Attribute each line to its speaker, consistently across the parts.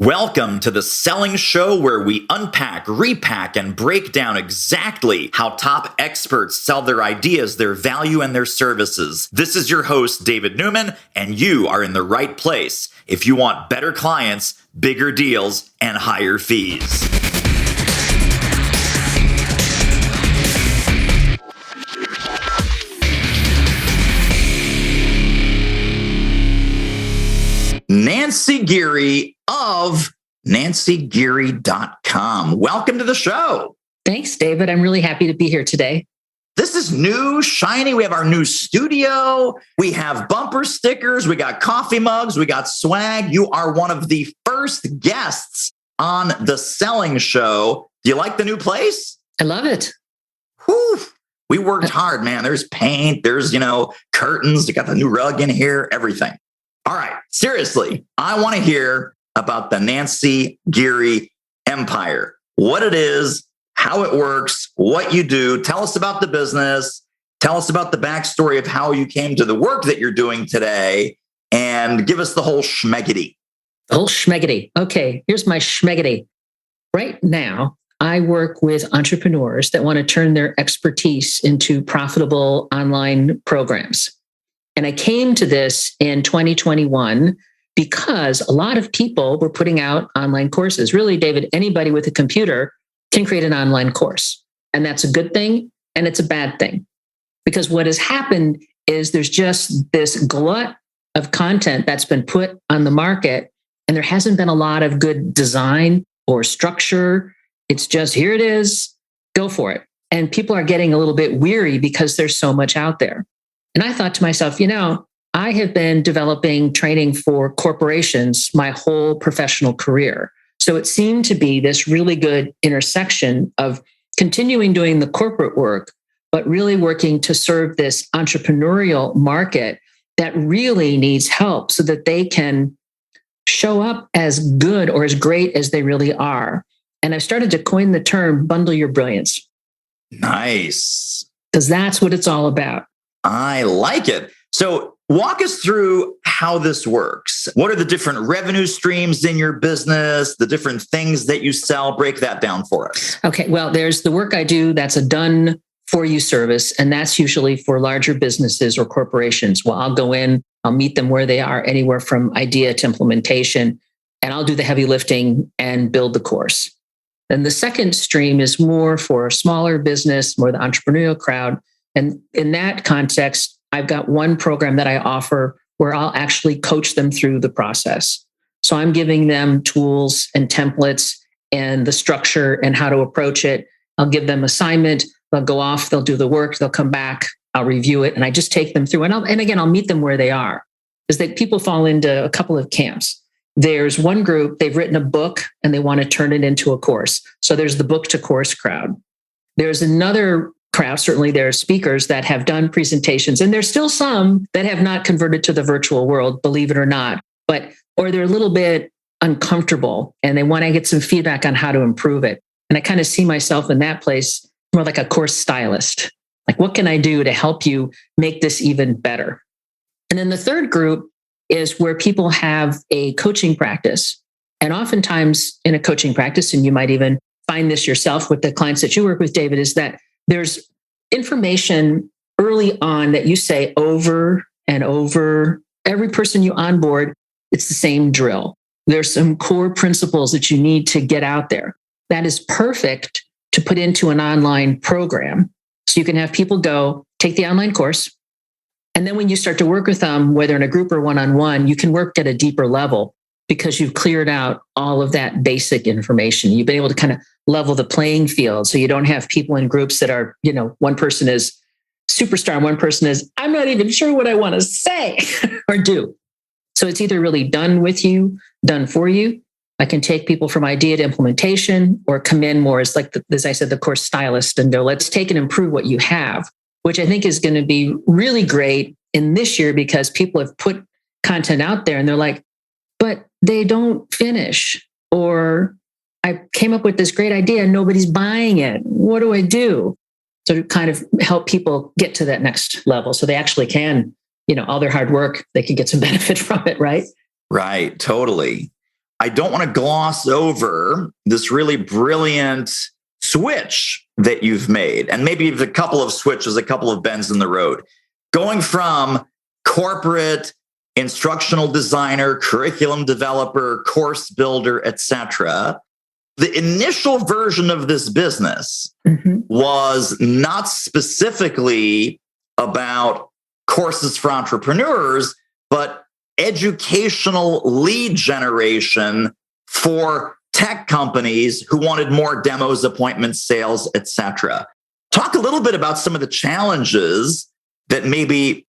Speaker 1: Welcome to the Selling Show, where we unpack, repack, and break down exactly how top experts sell their ideas, their value, and their services. This is your host, David Newman, and you are in the right place if you want better clients, bigger deals, and higher fees. Nancy Geary of nancygeary.com. Welcome to the show.
Speaker 2: Thanks, David. I'm really happy to be here today.
Speaker 1: This is new, shiny. We have our new studio. We have bumper stickers. We got coffee mugs. We got swag. You are one of the first guests on the Selling Show. Do you like the new place?
Speaker 2: I love it.
Speaker 1: Whew. We worked hard, man. There's paint. There's, curtains. You got the new rug in here, everything. All right. Seriously, I want to hear about the Nancy Geary empire, what it is, how it works, what you do. Tell us about the business. Tell us about the backstory of how you came to the work that you're doing today, and give us the whole schmeggity.
Speaker 2: The whole schmeggity. Okay, here's my schmeggity. Right now, I work with entrepreneurs that want to turn their expertise into profitable online programs. And I came to this in 2021 because a lot of people were putting out online courses. Really, David, anybody with a computer can create an online course. And that's a good thing, and it's a bad thing. Because what has happened is there's just this glut of content that's been put on the market, and there hasn't been a lot of good design or structure. It's just, here it is, go for it. And people are getting a little bit weary because there's so much out there. And I thought to myself, I have been developing training for corporations my whole professional career. So it seemed to be this really good intersection of continuing doing the corporate work, but really working to serve this entrepreneurial market that really needs help so that they can show up as good or as great as they really are. And I've started to coin the term bundle your brilliance.
Speaker 1: Nice.
Speaker 2: Because that's what it's all about.
Speaker 1: I like it. So walk us through how this works. What are the different revenue streams in your business, the different things that you sell? Break that down for us.
Speaker 2: Okay. Well, there's the work I do. That's a done for you service. And that's usually for larger businesses or corporations. Well, I'll go in, I'll meet them where they are, anywhere from idea to implementation, and I'll do the heavy lifting and build the course. And the second stream is more for a smaller business, more the entrepreneurial crowd. And in that context, I've got one program that I offer where I'll actually coach them through the process. So I'm giving them tools and templates and the structure and how to approach it. I'll give them assignment. They'll go off, they'll do the work, they'll come back, I'll review it, and I just take them through. And again, I'll meet them where they are. Because that people fall into a couple of camps. There's one group, they've written a book and they want to turn it into a course. So there's the book to course crowd. There's another crowd, certainly there are speakers that have done presentations, and there's still some that have not converted to the virtual world, believe it or not, or they're a little bit uncomfortable and they want to get some feedback on how to improve it. And I kind of see myself in that place more like a course stylist. Like, what can I do to help you make this even better? And then the third group is where people have a coaching practice. And oftentimes in a coaching practice, and you might even find this yourself with the clients that you work with, David, is that there's information early on that you say over and over. Every person you onboard, it's the same drill. There's some core principles that you need to get out there. That is perfect to put into an online program. So you can have people go take the online course. And then when you start to work with them, whether in a group or one-on-one, you can work at a deeper level because you've cleared out all of that basic information. You've been able to kind of level the playing field. So you don't have people in groups that are, one person is superstar, one person is, I'm not even sure what I want to say or do. So it's either really done with you, done for you. I can take people from idea to implementation, or come in more as as I said, the course stylist, and go, let's take and improve what you have, which I think is going to be really great in this year because people have put content out there and they're like, but they don't finish, or I came up with this great idea and nobody's buying it. What do I do? So to kind of help people get to that next level so they actually can, all their hard work, they can get some benefit from it, right?
Speaker 1: Right. Totally. I don't want to gloss over this really brilliant switch that you've made. And maybe a couple of switches, a couple of bends in the road. Going from corporate instructional designer, curriculum developer, course builder, etc. The initial version of this business was not specifically about courses for entrepreneurs, but educational lead generation for tech companies who wanted more demos, appointments, sales, etc. Talk a little bit about some of the challenges that maybe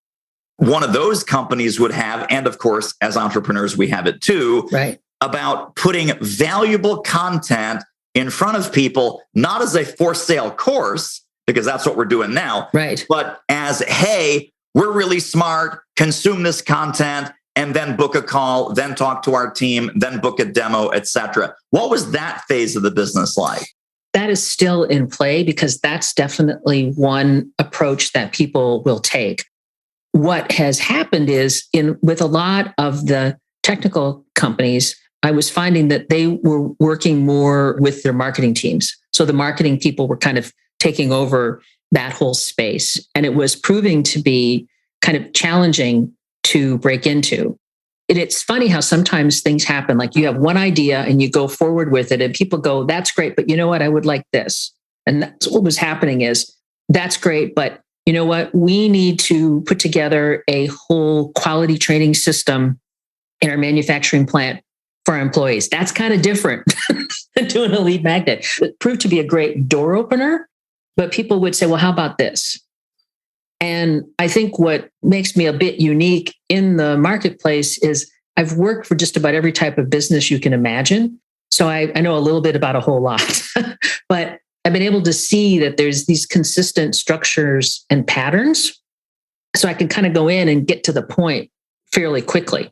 Speaker 1: one of those companies would have. And of course, as entrepreneurs, we have it too,
Speaker 2: right,
Speaker 1: about putting valuable content in front of people, not as a for sale course, because that's what we're doing now,
Speaker 2: right,
Speaker 1: but as, hey, we're really smart, consume this content, and then book a call, then talk to our team, then book a demo, etc. What was that phase of the business like?
Speaker 2: That is still in play because that's definitely one approach that people will take. What has happened is with a lot of the technical companies, I was finding that they were working more with their marketing teams. So the marketing people were kind of taking over that whole space. And it was proving to be kind of challenging to break into. It's funny how sometimes things happen. Like you have one idea and you go forward with it and people go, that's great, but you know what? I would like this. And that's what was happening is that's great, but you know what? We need to put together a whole quality training system in our manufacturing plant for our employees. That's kind of different than doing a lead magnet. It proved to be a great door opener, but people would say, well, how about this? And I think what makes me a bit unique in the marketplace is I've worked for just about every type of business you can imagine. So I know a little bit about a whole lot, but I've been able to see that there's these consistent structures and patterns. So I can kind of go in and get to the point fairly quickly.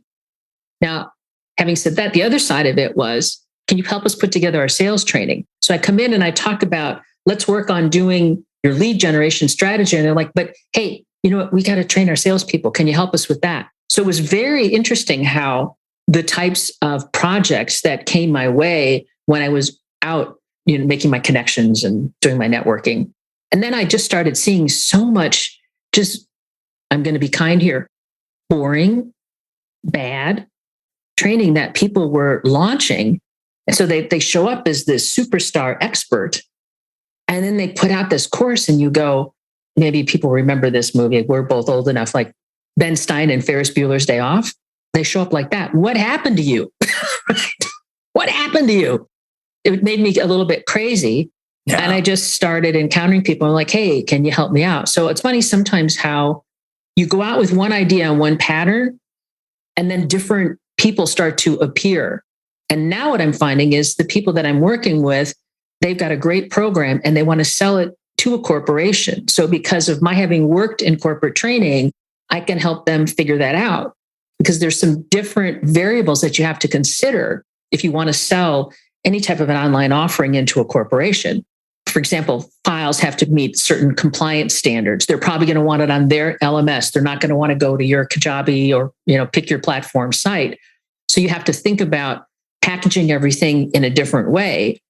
Speaker 2: Now, having said that, the other side of it was, can you help us put together our sales training? So I come in and I talk about, let's work on doing your lead generation strategy. And they're like, but hey, you know what? We got to train our salespeople. Can you help us with that? So it was very interesting how the types of projects that came my way when I was out, making my connections and doing my networking. And then I just started seeing so much I'm going to be kind here, boring, bad training that people were launching. And so they show up as this superstar expert. And then they put out this course and you go, maybe people remember this movie. We're both old enough, like Ben Stein and Ferris Bueller's Day Off. They show up like that. What happened to you? What happened to you? It made me a little bit crazy. Yeah. And I just started encountering people like, hey, can you help me out? So it's funny sometimes how you go out with one idea and one pattern, and then different people start to appear. And now what I'm finding is the people that I'm working with, they've got a great program and they want to sell it to a corporation. So because of my having worked in corporate training, I can help them figure that out because there's some different variables that you have to consider if you want to sell any type of an online offering into a corporation. For example, files have to meet certain compliance standards. They're probably going to want it on their LMS. They're not going to want to go to your Kajabi or, pick your platform site. So you have to think about packaging everything in a different way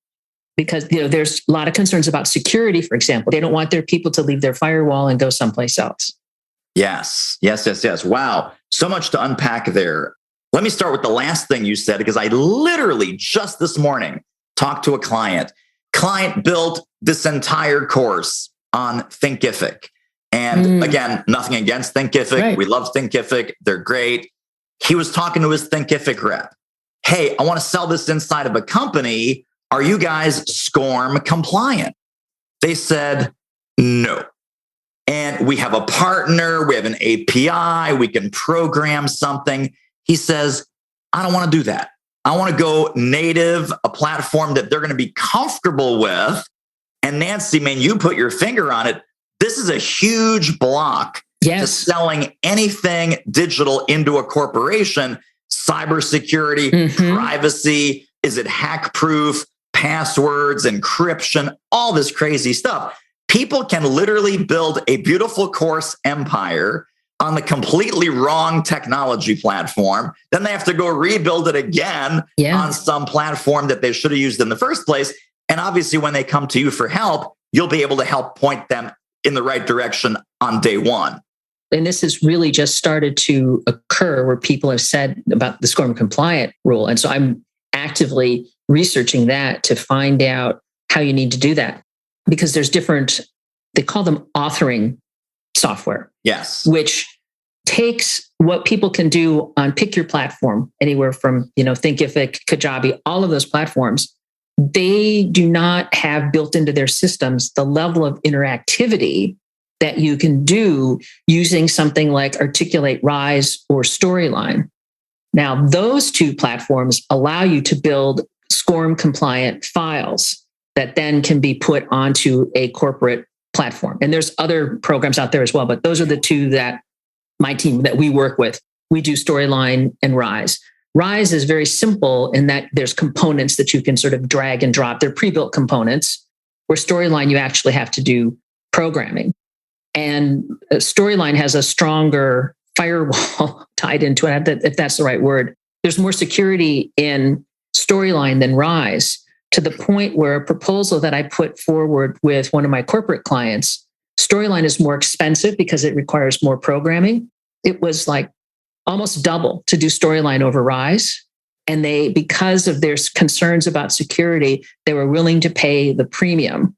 Speaker 2: because, there's a lot of concerns about security, for example. They don't want their people to leave their firewall and go someplace else.
Speaker 1: Yes. Wow. So much to unpack there. Let me start with the last thing you said, because I literally just this morning talked to a client. Client built this entire course on Thinkific. And again, nothing against Thinkific. Right. We love Thinkific. They're great. He was talking to his Thinkific rep. Hey, I want to sell this inside of a company. Are you guys SCORM compliant? They said, no. And we have a partner. We have an API. We can program something. He says, I don't want to do that. I want to go native, a platform that they're going to be comfortable with. And Nancy, man, you put your finger on it. This is a huge block to selling anything digital into a corporation. Cybersecurity, privacy, is it hack proof, passwords, encryption, all this crazy stuff. People can literally build a beautiful course empire on the completely wrong technology platform. Then they have to go rebuild it again on some platform that they should have used in the first place. And obviously, when they come to you for help, you'll be able to help point them in the right direction on day one.
Speaker 2: And this has really just started to occur where people have said about the SCORM compliant rule. And so I'm actively researching that to find out how you need to do that, because there's different, they call them authoring software.
Speaker 1: Yes.
Speaker 2: Which takes what people can do on pick your platform, anywhere from, Thinkific, Kajabi, all of those platforms. They do not have built into their systems the level of interactivity that you can do using something like Articulate, Rise, or Storyline. Now, those two platforms allow you to build SCORM compliant files that then can be put onto a corporate platform. And there's other programs out there as well, but those are the two that my team that we work with. We do Storyline and Rise. Rise is very simple in that there's components that you can sort of drag and drop. They're pre-built components. Where Storyline, you actually have to do programming. And Storyline has a stronger firewall tied into it, if that's the right word. There's more security in Storyline than Rise, to the point where a proposal that I put forward with one of my corporate clients, Storyline is more expensive because it requires more programming. It was like almost double to do Storyline over Rise. And they, because of their concerns about security, they were willing to pay the premium.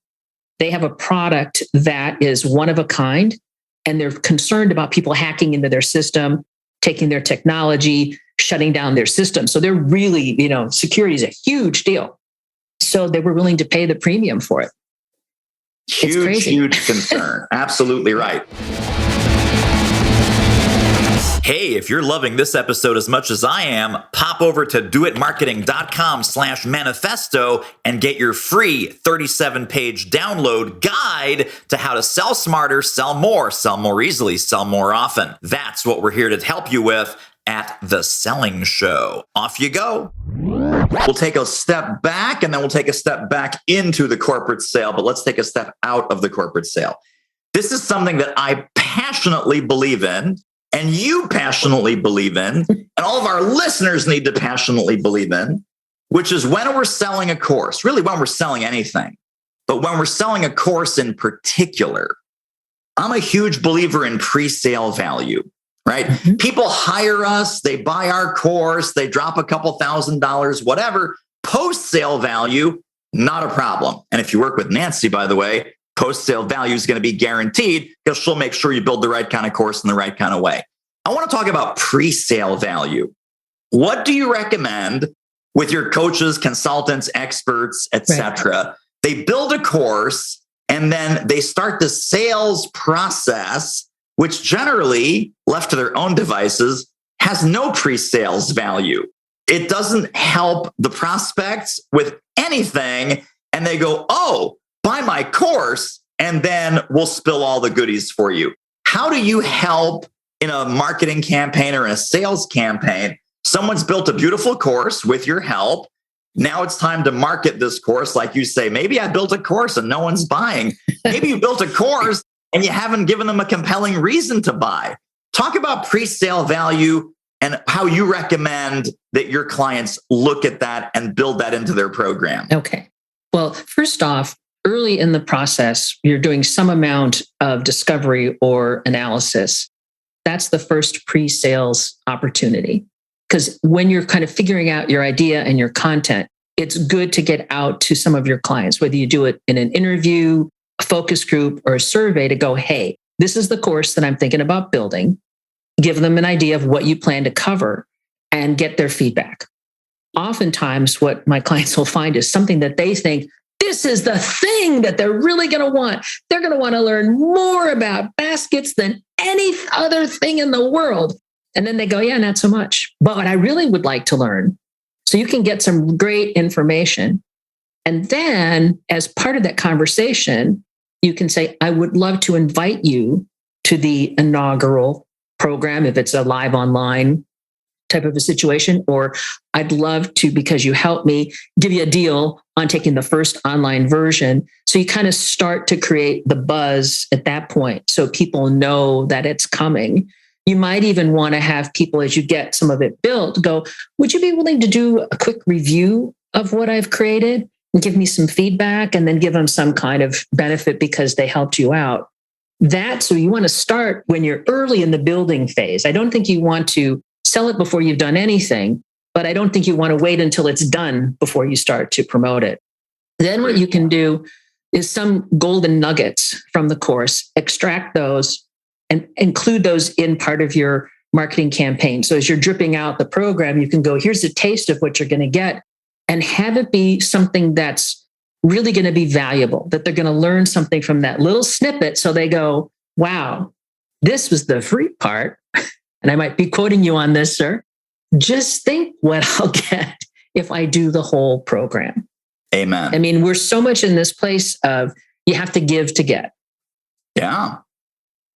Speaker 2: They have a product that is one of a kind, and they're concerned about people hacking into their system, taking their technology, shutting down their system. So they're really, security is a huge deal. So they were willing to pay the premium for it.
Speaker 1: Huge concern. Absolutely right. Hey, if you're loving this episode as much as I am, pop over to doitmarketing.com/manifesto and get your free 37-page download guide to how to sell smarter, sell more easily, sell more often. That's what we're here to help you with at The Selling Show. Off you go. We'll take a step back and then we'll take a step back into the corporate sale, but let's take a step out of the corporate sale. This is something that I passionately believe in, and you passionately believe in, and all of our listeners need to passionately believe in, which is when we're selling a course, really when we're selling anything, but when we're selling a course in particular, I'm a huge believer in pre-sale value, right? Mm-hmm. People hire us, they buy our course, they drop a couple $1,000s, whatever. Post-sale value, not a problem. And if you work with Nancy, by the way, post-sale value is going to be guaranteed because she'll make sure you build the right kind of course in the right kind of way. I want to talk about pre-sale value. What do you recommend with your coaches, consultants, experts, etc.? Right. They build a course and then they start the sales process, which generally, left to their own devices, has no pre-sales value. It doesn't help the prospects with anything. And they go, oh, buy my course, and then we'll spill all the goodies for you. How do you help in a marketing campaign or in a sales campaign? Someone's built a beautiful course with your help. Now it's time to market this course. Like you say, maybe I built a course and no one's buying. Maybe you built a course and you haven't given them a compelling reason to buy. Talk about pre-sale value and how you recommend that your clients look at that and build that into their program.
Speaker 2: Okay. Well, first off, early in the process, you're doing some amount of discovery or analysis. That's the first pre-sales opportunity. Because when you're kind of figuring out your idea and your content, it's good to get out to some of your clients, whether you do it in an interview, a focus group, or a survey, to go, hey, this is the course that I'm thinking about building. Give them an idea of what you plan to cover and get their feedback. Oftentimes, what my clients will find is something that they think, this is the thing that they're really going to want. They're going to want to learn more about baskets than any other thing in the world. And then they go, yeah, not so much. But what I really would like to learn. So you can get some great information. And then as part of that conversation, you can say, I would love to invite you to the inaugural program, if it's a live online type of a situation, or I'd love to, because you helped me, give you a deal on taking the first online version. So you kind of start to create the buzz at that point, so people know that it's coming. You might even want to have people, as you get some of it built, go, would you be willing to do a quick review of what I've created and give me some feedback, and then give them some kind of benefit because they helped you out? So you want to start when you're early in the building phase. I don't think you want to sell it before you've done anything, but I don't think you want to wait until it's done before you start to promote it. Then what you can do is some golden nuggets from the course, extract those and include those in part of your marketing campaign. So as you're dripping out the program, you can go, here's a taste of what you're going to get, and have it be something that's really going to be valuable, that they're going to learn something from that little snippet. So they go, wow, this was the free part. And I might be quoting you on this, sir. Just think what I'll get if I do the whole program.
Speaker 1: Amen.
Speaker 2: I mean, we're so much in this place of you have to give to get.
Speaker 1: Yeah.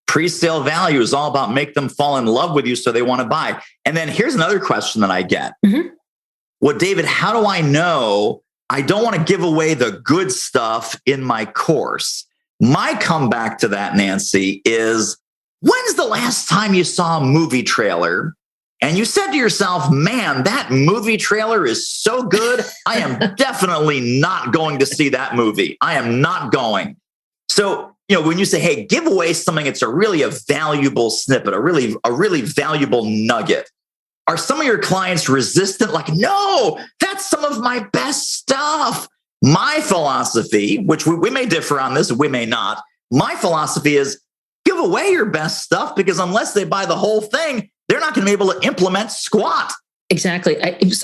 Speaker 1: Pre-sale value is all about make them fall in love with you so they want to buy. And then here's another question that I get. Mm-hmm. Well, David, how do I know I don't want to give away the good stuff in my course? My comeback to that, Nancy, is when's the last time you saw a movie trailer and you said to yourself, man, that movie trailer is so good, I am definitely not going to see that movie. I am not going. So, when you say, hey, give away something, it's a valuable snippet, a really valuable nugget. Are some of your clients resistant? Like, no, that's some of my best stuff. My philosophy, which we may differ on this, we may not. My philosophy is give away your best stuff, because unless they buy the whole thing, they're not going to be able to implement squat.
Speaker 2: Exactly.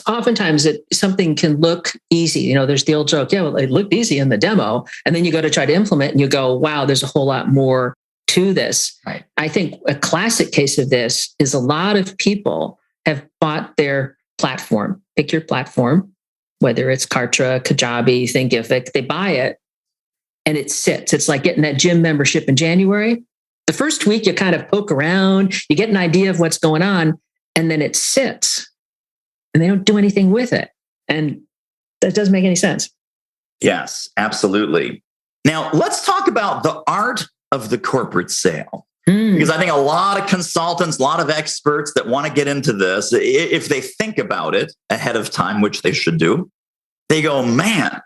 Speaker 2: Oftentimes something can look easy. There's the old joke, yeah, well, it looked easy in the demo. And then you go to try to implement and you go, wow, there's a whole lot more to this. Right. I think a classic case of this is a lot of people have bought their platform. Pick your platform, whether it's Kartra, Kajabi, Thinkific, they buy it and it sits. It's like getting that gym membership in January. The first week you kind of poke around, you get an idea of what's going on, and then it sits. And they don't do anything with it. And that doesn't make any sense.
Speaker 1: Yes, absolutely. Now, let's talk about the art of the corporate sale. Because I think a lot of consultants, a lot of experts that want to get into this, if they think about it ahead of time, which they should do, they go, man,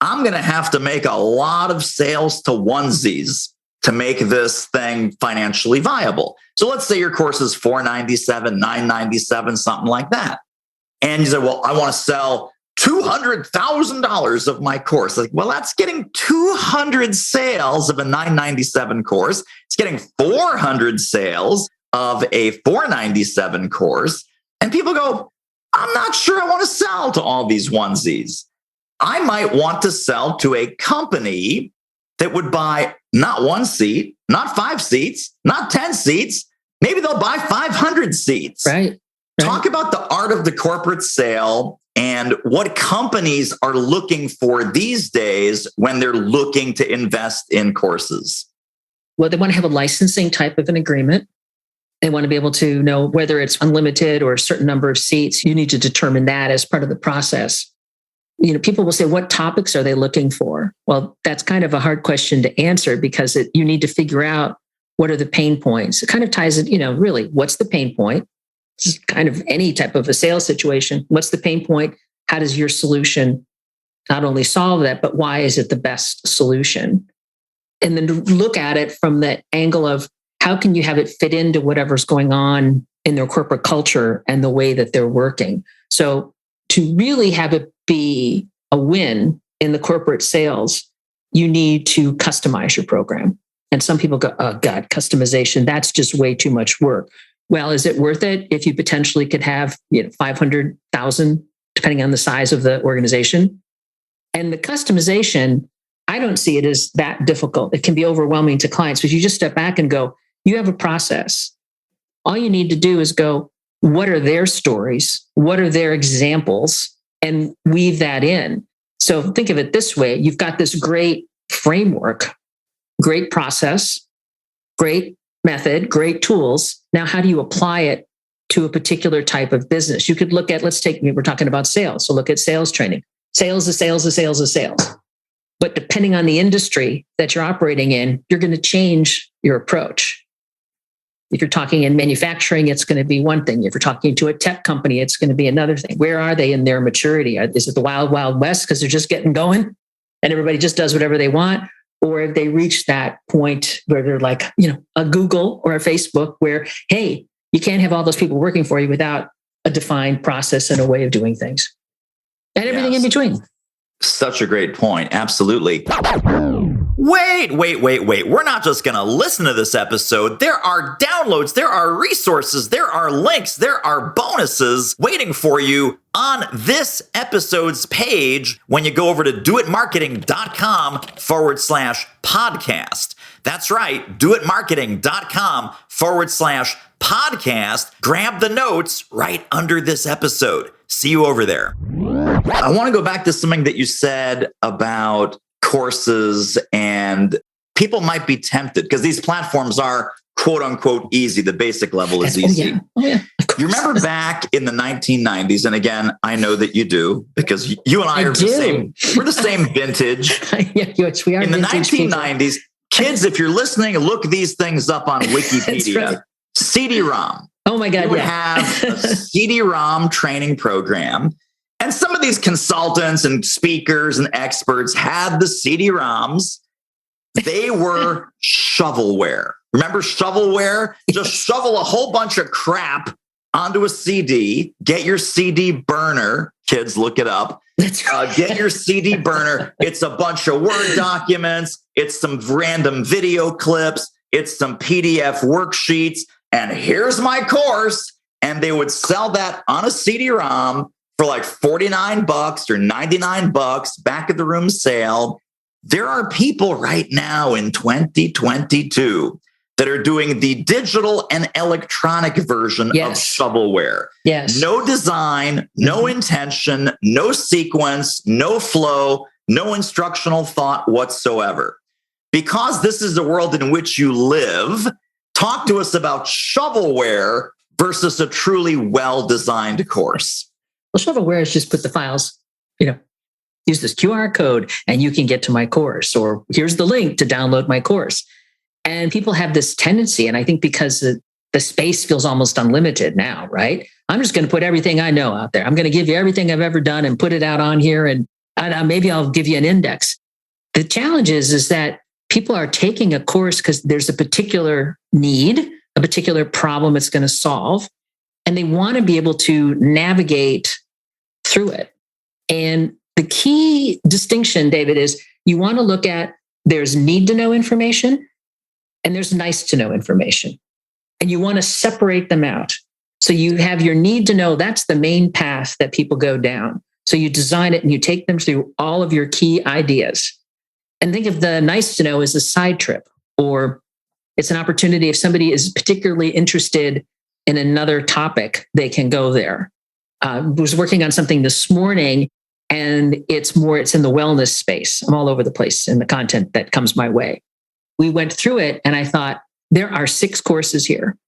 Speaker 1: I'm going to have to make a lot of sales to onesies to make this thing financially viable. So let's say your course is $497, $997, something like that. And you say, well, I want to sell $200,000 of my course. Like, well, that's getting 200 sales of a $997 course. It's getting 400 sales of a $497 course. And people go, I'm not sure I want to sell to all these onesies. I might want to sell to a company that would buy not one seat, not 5 seats, not 10 seats. Maybe they'll buy 500 seats.
Speaker 2: Right.
Speaker 1: Talk about the art of the corporate sale and what companies are looking for these days when they're looking to invest in courses.
Speaker 2: Well, they want to have a licensing type of an agreement. They want to be able to know whether it's unlimited or a certain number of seats. You need to determine that as part of the process. People will say, what topics are they looking for? Well, that's kind of a hard question to answer, because you need to figure out what are the pain points. It kind of ties it, really, what's the pain point? It's kind of any type of a sales situation. What's the pain point? How does your solution not only solve that, but why is it the best solution? And then to look at it from the angle of how can you have it fit into whatever's going on in their corporate culture and the way that they're working. So to really have it be a win in the corporate sales, you need to customize your program. And some people go, oh God, customization, that's just way too much work. Well, is it worth it if you potentially could have 500,000, depending on the size of the organization? And the customization, I don't see it as that difficult. It can be overwhelming to clients, but you just step back and go, you have a process. All you need to do is go, what are their stories? What are their examples? And weave that in. So think of it this way. You've got this great framework, great process, great method, great tools. Now, how do you apply it to a particular type of business? You could look at, we're talking about sales. So look at sales training. Sales is sales is sales is sales. But depending on the industry that you're operating in, you're going to change your approach. If you're talking in manufacturing, it's going to be one thing. If you're talking to a tech company, it's going to be another thing. Where are they in their maturity? Is it the wild, wild west because they're just getting going and everybody just does whatever they want? Or have they reached that point where they're like, a Google or a Facebook where, hey, you can't have all those people working for you without a defined process and a way of doing things and everything in between.
Speaker 1: Such a great point. Absolutely. Wait. We're not just going to listen to this episode. There are downloads, there are resources, there are links, there are bonuses waiting for you on this episode's page when you go over to doitmarketing.com/podcast. That's right, doitmarketing.com/podcast. Grab the notes right under this episode. See you over there. I want to go back to something that you said about courses, and people might be tempted because these platforms are quote unquote easy. The basic level is easy. You remember back in the 1990s, and again, I know that you do because you and I are the same. We're the same vintage.
Speaker 2: Yes, we are.
Speaker 1: In the 1990s, kids, if you're listening, look these things up on Wikipedia. Right. CD-ROM.
Speaker 2: Oh my God!
Speaker 1: You would have a CD-ROM training program. And some of these consultants and speakers and experts had the CD-ROMs. They were shovelware. Remember shovelware? Just shovel a whole bunch of crap onto a CD. Get your CD burner. Kids, look it up. Get your CD burner. It's a bunch of Word documents. It's some random video clips. It's some PDF worksheets. And here's my course. And they would sell that on a CD-ROM for like $49 or $99 back at the room sale. There are people right now in 2022 that are doing the digital and electronic version of shovelware.
Speaker 2: Yes.
Speaker 1: No design, no intention, no sequence, no flow, no instructional thought whatsoever. Because this is the world in which you live, talk to us about shovelware versus a truly well-designed course.
Speaker 2: Well, shovelware is just put the files, use this QR code and you can get to my course, or here's the link to download my course. And people have this tendency, and I think because the space feels almost unlimited now, right? I'm just going to put everything I know out there. I'm going to give you everything I've ever done and put it out on here, and maybe I'll give you an index. The challenge is that people are taking a course because there's a particular need, a particular problem it's going to solve, and they want to be able to navigate through it. And the key distinction, David, is you want to look at there's need to know information and there's nice to know information. And you want to separate them out. So you have your need to know, that's the main path that people go down. So you design it and you take them through all of your key ideas. And think of the nice to know as a side trip, or it's an opportunity if somebody is particularly interested in another topic, they can go there. I was working on something this morning, and it's in the wellness space. I'm all over the place in the content that comes my way. We went through it and I thought, there are 6 courses here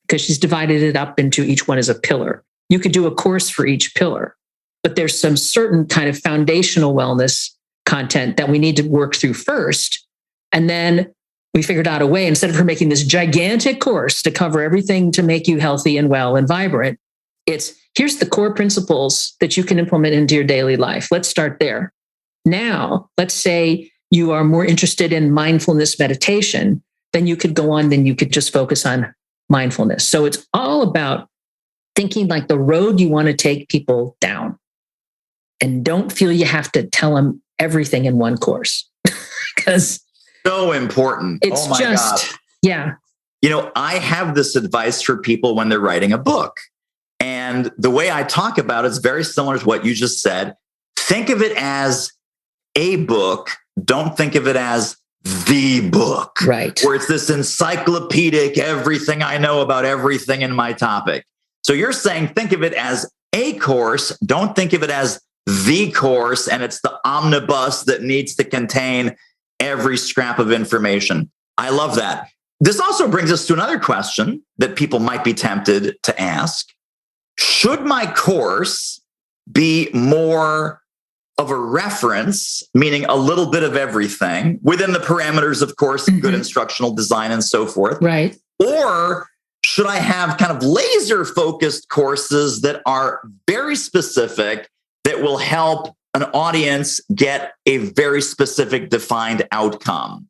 Speaker 2: because she's divided it up into each one as a pillar. You could do a course for each pillar, but there's some certain kind of foundational wellness content that we need to work through first. And then we figured out a way, instead of her making this gigantic course to cover everything to make you healthy and well and vibrant, here's the core principles that you can implement into your daily life. Let's start there. Now, let's say you are more interested in mindfulness meditation, then you could go on, then you could just focus on mindfulness. So it's all about thinking like the road you want to take people down, and don't feel you have to tell them everything in one course because
Speaker 1: so important.
Speaker 2: It's God. Yeah.
Speaker 1: I have this advice for people when they're writing a book. And the way I talk about it is very similar to what you just said. Think of it as a book. Don't think of it as the book.
Speaker 2: Right.
Speaker 1: Where it's this encyclopedic, everything I know about everything in my topic. So you're saying, think of it as a course. Don't think of it as the course. And it's the omnibus that needs to contain every scrap of information. I love that. This also brings us to another question that people might be tempted to ask. Should my course be more of a reference, meaning a little bit of everything within the parameters, of course, good instructional design and so forth?
Speaker 2: Right.
Speaker 1: Or should I have kind of laser focused courses that are very specific that will help an audience get a very specific defined outcome?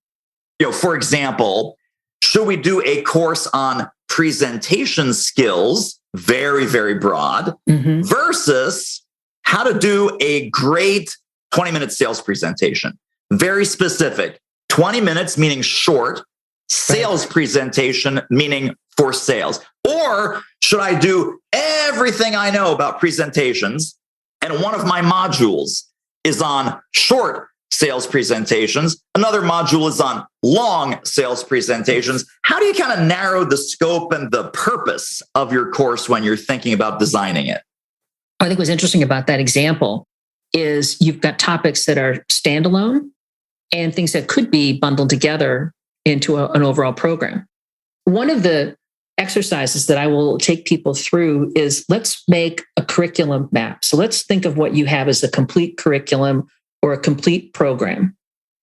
Speaker 1: For example, should we do a course on presentation skills, very, very broad, versus how to do a great 20-minute sales presentation? Very specific. 20 minutes meaning short, sales presentation meaning for sales. Or should I do everything I know about presentations, and one of my modules is on short sales presentations, another module is on long sales presentations? How do you kind of narrow the scope and the purpose of your course when you're thinking about designing it?
Speaker 2: I think what's interesting about that example is you've got topics that are standalone and things that could be bundled together into an overall program. One of the exercises that I will take people through is, let's make a curriculum map. So let's think of what you have as a complete curriculum or a complete program.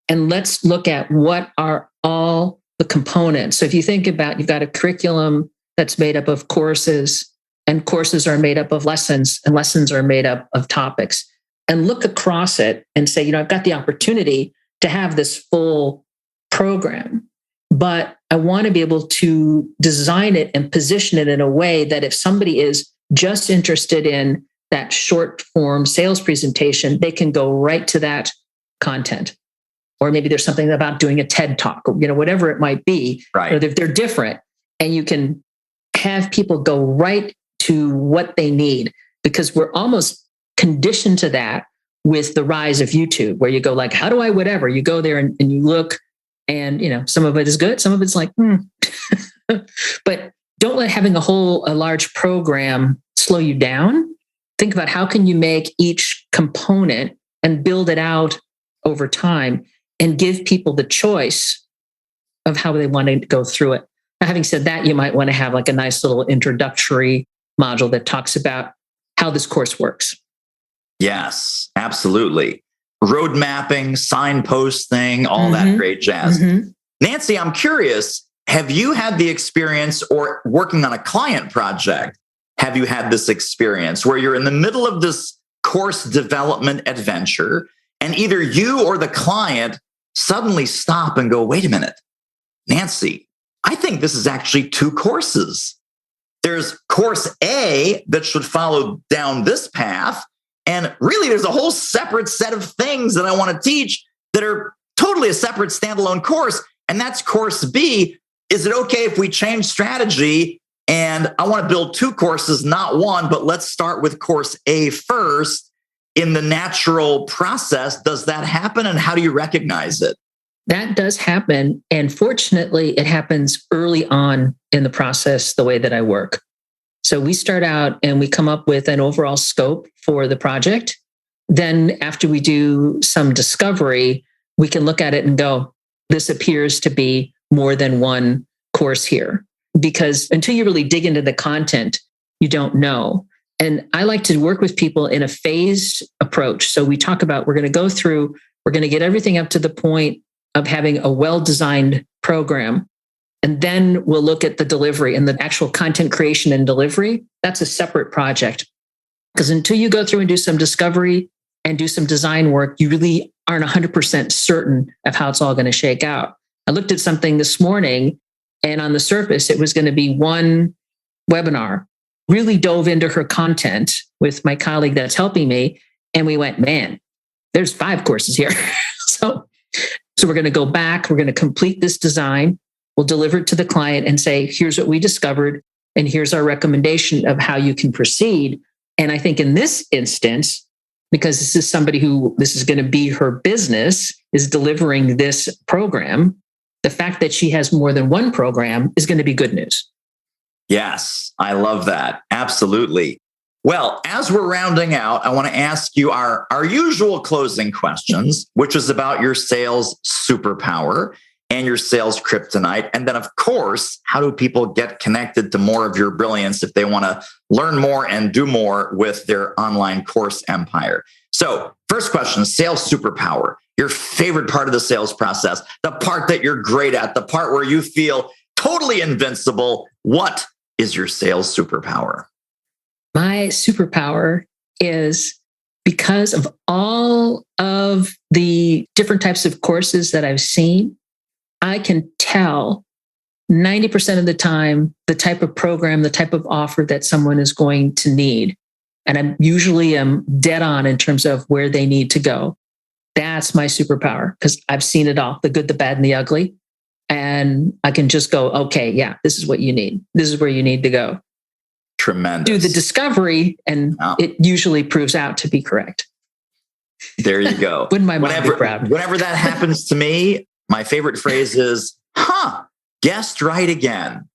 Speaker 2: And let's look at what are all the components. So if you think about, you've got a curriculum that's made up of courses, and courses are made up of lessons, and lessons are made up of topics. And look across it and say, I've got the opportunity to have this full program, but I want to be able to design it and position it in a way that if somebody is just interested in that short form sales presentation, they can go right to that content. Or maybe there's something about doing a TED talk, or whatever it might be.
Speaker 1: Right.
Speaker 2: Or they're different, and you can have people go right to what they need, because we're almost conditioned to that with the rise of YouTube, where you go like, how do I whatever? You go there and you look, and some of it is good, some of it's like, But don't let having a large program slow you down. Think about how can you make each component and build it out over time, and give people the choice of how they want to go through it. Now, having said that, you might want to have like a nice little introductory module that talks about how this course works.
Speaker 1: Yes, absolutely. Road mapping, signposting, all that great jazz. Nancy, I'm curious, have you had the experience, or working on a client project, have you had this experience where you're in the middle of this course development adventure, and either you or the client suddenly stop and go, wait a minute, Nancy, I think this is actually two courses. There's course A that should follow down this path. And really, there's a whole separate set of things that I want to teach that are totally a separate standalone course. And that's course B. Is it okay if we change strategy? And I want to build two courses, not one, but let's start with course A first. In the natural process, does that happen? And how do you recognize it?
Speaker 2: That does happen. And fortunately, it happens early on in the process, the way that I work. So we start out and we come up with an overall scope for the project. Then after we do some discovery, we can look at it and go, this appears to be more than one course here. Because until you really dig into the content, you don't know. And I like to work with people in a phased approach. So we talk about, we're going to go through, we're going to get everything up to the point of having a well-designed program. And then we'll look at the delivery and the actual content creation and delivery. That's a separate project. Because until you go through and do some discovery and do some design work, you really aren't 100% certain of how it's all going to shake out. I looked at something this morning, and on the surface, it was going to be one webinar. Really dove into her content with my colleague that's helping me. And we went, man, there's 5 courses here. So we're going to go back. We're going to complete this design. We'll deliver it to the client and say, here's what we discovered. And here's our recommendation of how you can proceed. And I think in this instance, because this is somebody who this is going to be her business, is delivering this program, the fact that she has more than one program is going to be good news.
Speaker 1: Yes, I love that. Absolutely. Well, as we're rounding out, I want to ask you our usual closing questions, which is about your sales superpower and your sales kryptonite. And then, of course, how do people get connected to more of your brilliance if they want to learn more and do more with their online course empire? So first question, sales superpower, your favorite part of the sales process, the part that you're great at, the part where you feel totally invincible. What is your sales superpower?
Speaker 2: My superpower is because of all of the different types of courses that I've seen, I can tell 90% of the time the type of program, the type of offer that someone is going to need. And I usually am dead on in terms of where they need to go. That's my superpower because I've seen it all, the good, the bad, and the ugly. And I can just go, okay, yeah, this is what you need. This is where you need to go.
Speaker 1: Tremendous.
Speaker 2: Do the discovery, and it usually proves out to be correct.
Speaker 1: There you go.
Speaker 2: Wouldn't my mom be proud?
Speaker 1: Whenever that happens to me, my favorite phrase is, guessed right again.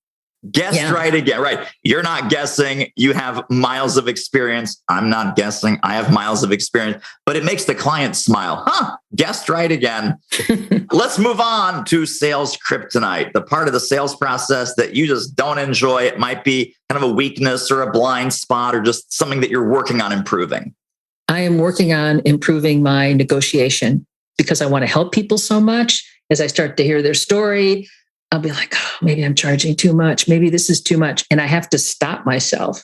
Speaker 1: Guessed right again. Right. You're not guessing. You have miles of experience. I'm not guessing. I have miles of experience, but it makes the client smile. Guessed right again. Let's move on to sales kryptonite, the part of the sales process that you just don't enjoy. It might be kind of a weakness or a blind spot or just something that you're working on improving.
Speaker 2: I am working on improving my negotiation because I want to help people so much. As I start to hear their story, I'll be like, maybe I'm charging too much. Maybe this is too much. And I have to stop myself.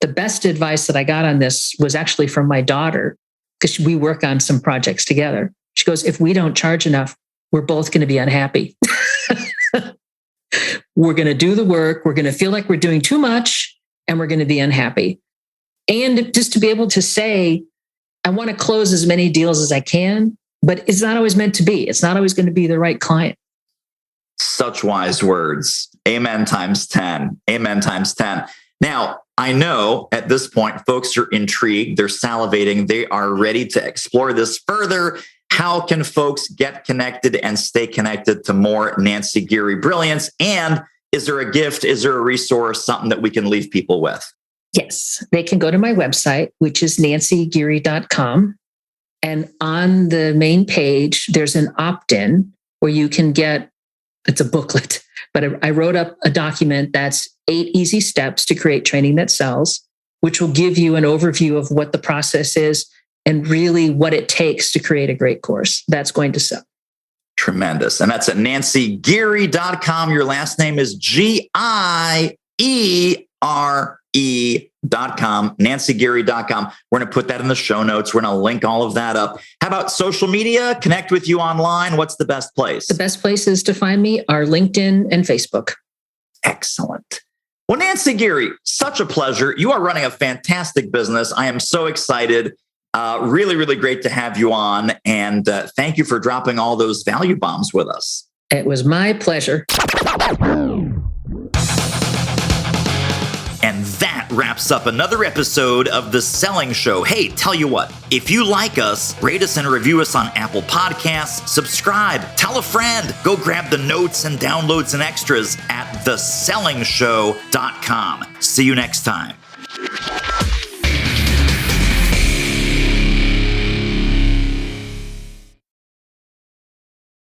Speaker 2: The best advice that I got on this was actually from my daughter, because we work on some projects together. She goes, if we don't charge enough, we're both going to be unhappy. We're going to do the work. We're going to feel like we're doing too much and we're going to be unhappy. And just to be able to say, I want to close as many deals as I can, but it's not always meant to be. It's not always going to be the right client.
Speaker 1: Such wise words. Amen times 10. Amen times 10. Now, I know at this point, folks are intrigued. They're salivating. They are ready to explore this further. How can folks get connected and stay connected to more Nancy Geary brilliance? And is there a gift? Is there a resource, something that we can leave people with?
Speaker 2: Yes, they can go to my website, which is nancygeary.com. And on the main page, there's an opt-in where you can get, it's a booklet, but I wrote up a document that's 8 easy steps to create training that sells, which will give you an overview of what the process is and really what it takes to create a great course that's going to sell.
Speaker 1: Tremendous. And that's at nancygeary.com. Your last name is GIERE.com, nancygeary.com. We're going to put that in the show notes. We're going to link all of that up. How about social media? Connect with you online. What's the best place?
Speaker 2: The best places to find me are LinkedIn and Facebook.
Speaker 1: Excellent. Well, Nancy Geary, such a pleasure. You are running a fantastic business. I am so excited. Really, really great to have you on. And thank you for dropping all those value bombs with us.
Speaker 2: It was my pleasure.
Speaker 1: And that wraps up another episode of The Selling Show. Hey, tell you what, if you like us, rate us and review us on Apple Podcasts, subscribe, tell a friend, go grab the notes and downloads and extras at thesellingshow.com. See you next time.